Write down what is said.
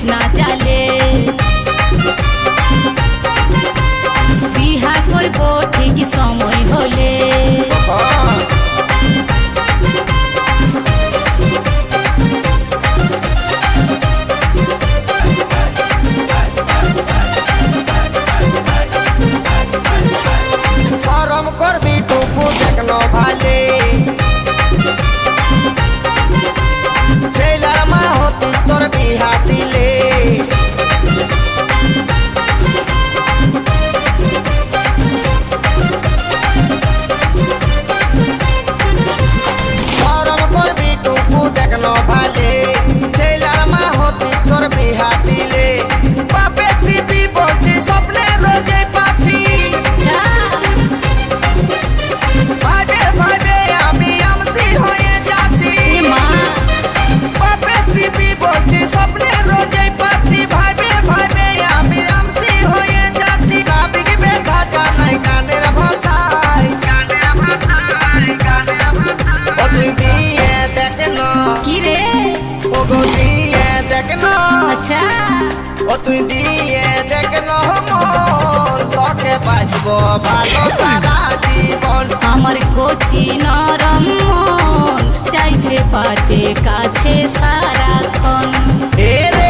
না জালে বিহা করব ঠিক সময় হলে শরম করবি টুকু দেখলো ভালে ছেলার মা হতিস তোর বিহা দিলে শরম করবি টুকু দেখলো ভালে ছেলার মা হতিস তোর বিহা দিলে বাপে দিবি বলছি স্বপ্নে রোজে পাচ্ছি ভাবে ভাবে আমি আমসি হয়ে যাচ্ছি মা বাপে দিবি বলছি স্বপ্নে রোজে পাচ্ছি ভাবে ভাবে আমি আমসি হয়ে যাচ্ছি গাবিক ব্যথা জানাই গানের ভাষায় ও তুই দিয়ে দেখ না কি রে ও গো দিয়ে দেখ না আচ্ছা ও তুই দিয়ে দেখ না মন তোকে বাঁচবো ভালো সারা জীবন আমার কচি নরম মন চাইছে পাতে কাছে সারাক্ষণ এ রে